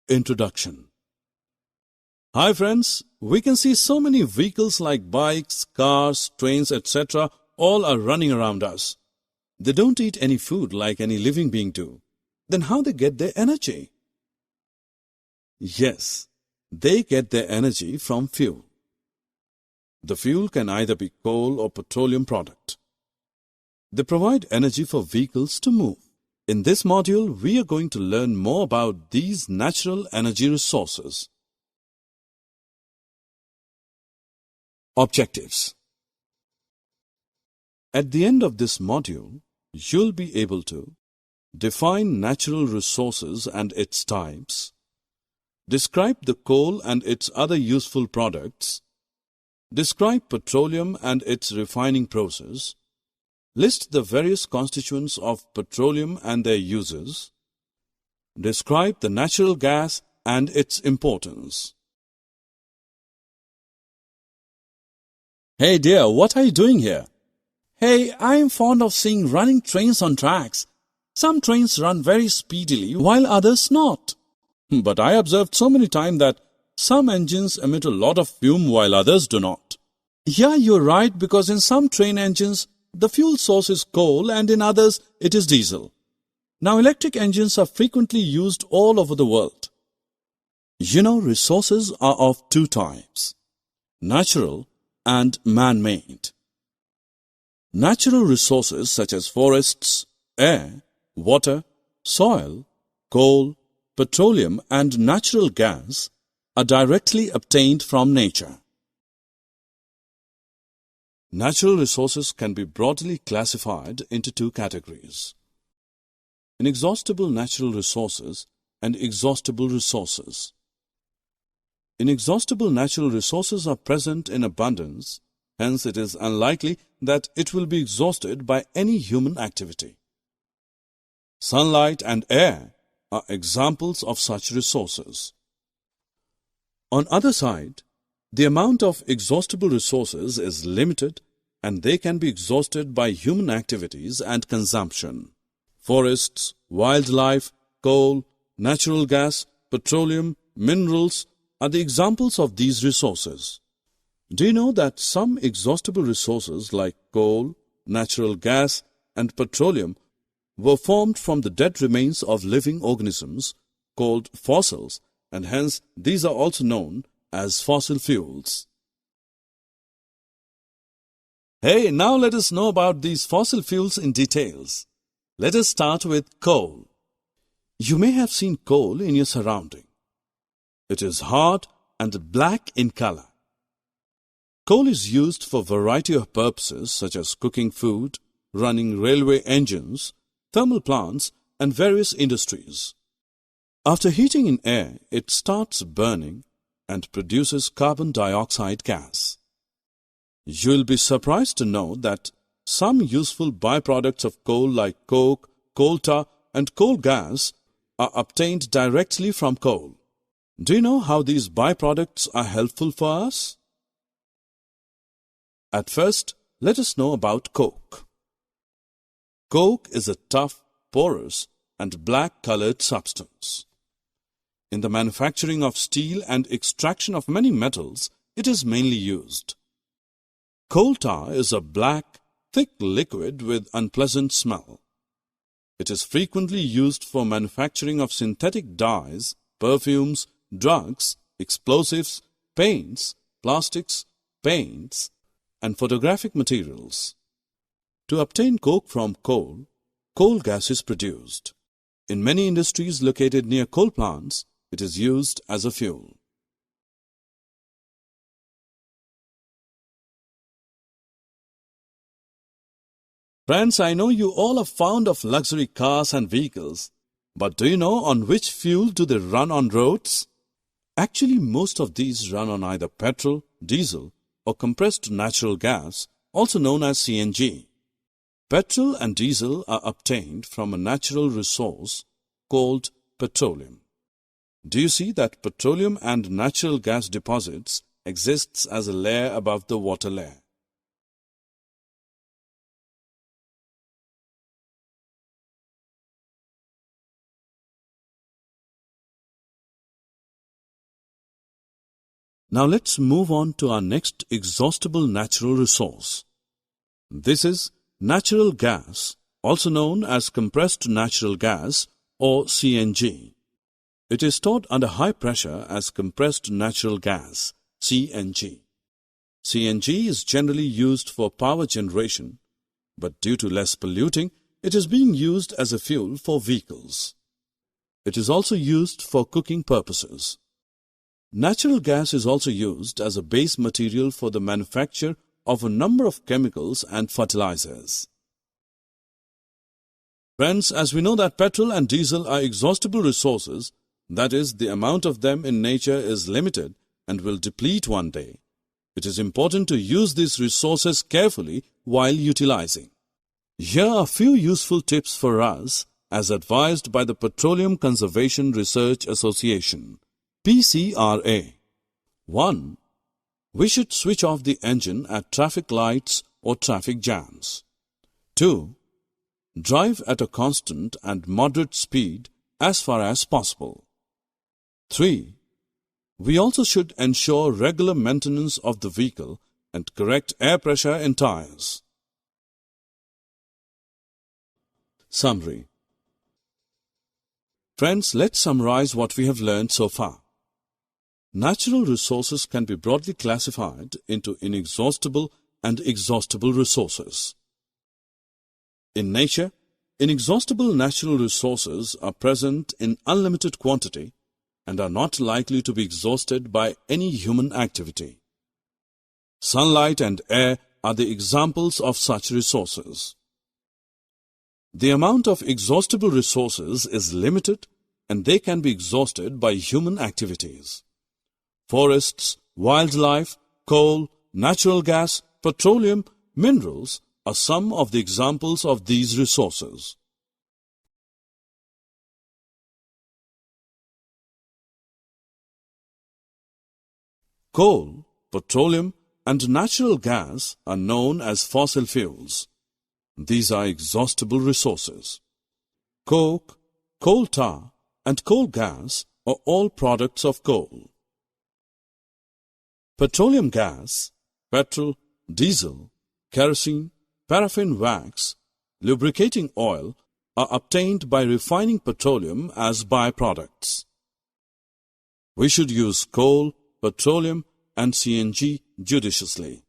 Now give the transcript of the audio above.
Introduction. Hi friends, we can see so many vehicles like bikes, cars, trains, etc. all are running around us. They don't eat any food like any living being do. Then how they get their energy? Yes, they get their energy from fuel. The fuel can either be coal or petroleum product. They provide energy for vehicles to move. In this module, we are going to learn more about these natural energy resources. Objectives. At the end of this module, you'll be able to define natural resources and its types, describe the coal and its other useful products, describe petroleum and its refining process, list the various constituents of petroleum and their uses, describe the natural gas and its importance. Hey dear, what are you doing here? Hey, I am fond of seeing running trains on tracks. Some trains run very speedily while others not. But I observed so many times that some engines emit a lot of fume while others do not. Yeah, you're right, because in some train engines, the fuel source is coal and in others it is diesel. Now electric engines are frequently used all over the world. You know, resources are of two types: natural and man-made. Natural resources such as forests, air, water, soil, coal, petroleum and natural gas are directly obtained from nature. Natural resources can be broadly classified into two categories: inexhaustible natural resources and exhaustible resources. Inexhaustible natural resources are present in abundance, hence it is unlikely that it will be exhausted by any human activity. Sunlight and air are examples of such resources. On other side, the amount of exhaustible resources is limited and they can be exhausted by human activities and consumption. Forests, wildlife, coal, natural gas, petroleum, minerals are the examples of these resources. Do you know that some exhaustible resources like coal, natural gas and petroleum were formed from the dead remains of living organisms called fossils, and hence these are also known as fossil fuels. Hey, now let us know about these fossil fuels in details. Let us start with coal. You may have seen coal in your surrounding. It is hard and black in color. Coal is used for a variety of purposes such as cooking food, running railway engines, thermal plants, and various industries. After heating in air, it starts burning and produces carbon dioxide gas. You will be surprised to know that some useful byproducts of coal like coke, coal tar, and coal gas are obtained directly from coal. Do you know how these byproducts are helpful for us? At first, let us know about coke. Coke is a tough, porous, and black-colored substance. In the manufacturing of steel and extraction of many metals, it is mainly used. Coal tar is a black, thick liquid with unpleasant smell. It is frequently used for manufacturing of synthetic dyes, perfumes, drugs, explosives, paints, plastics, paints, and photographic materials. To obtain coke from coal, coal gas is produced. In many industries located near coal plants, it is used as a fuel. Friends, I know you all are fond of luxury cars and vehicles, but do you know on which fuel do they run on roads? Actually, most of these run on either petrol, diesel, or compressed natural gas, also known as CNG. Petrol and diesel are obtained from a natural resource called petroleum. Do you see that petroleum and natural gas deposits exists as a layer above the water layer? Now let's move on to our next exhaustible natural resource. This is natural gas, also known as compressed natural gas or CNG. It is stored under high pressure as compressed natural gas, CNG. CNG is generally used for power generation, but due to less polluting, it is being used as a fuel for vehicles. It is also used for cooking purposes. Natural gas is also used as a base material for the manufacture of a number of chemicals and fertilizers. Friends, as we know that petrol and diesel are exhaustible resources, that is, the amount of them in nature is limited and will deplete one day, it is important to use these resources carefully while utilizing. Here are a few useful tips for us as advised by the Petroleum Conservation Research Association, PCRA. 1. We should switch off the engine at traffic lights or traffic jams. 2. Drive at a constant and moderate speed as far as possible. 3. We also should ensure regular maintenance of the vehicle and correct air pressure in tires. Summary. Friends, let's summarize what we have learned so far. Natural resources can be broadly classified into inexhaustible and exhaustible resources. In nature, inexhaustible natural resources are present in unlimited quantity and are not likely to be exhausted by any human activity. Sunlight and air are the examples of such resources. The amount of exhaustible resources is limited and they can be exhausted by human activities. Forests, wildlife, coal, natural gas, petroleum, minerals are some of the examples of these resources. Coal, petroleum, and natural gas are known as fossil fuels. These are exhaustible resources. Coke, coal tar, and coal gas are all products of coal. Petroleum gas, petrol, diesel, kerosene, paraffin wax, lubricating oil are obtained by refining petroleum as byproducts. We should use coal, petroleum, and CNG judiciously.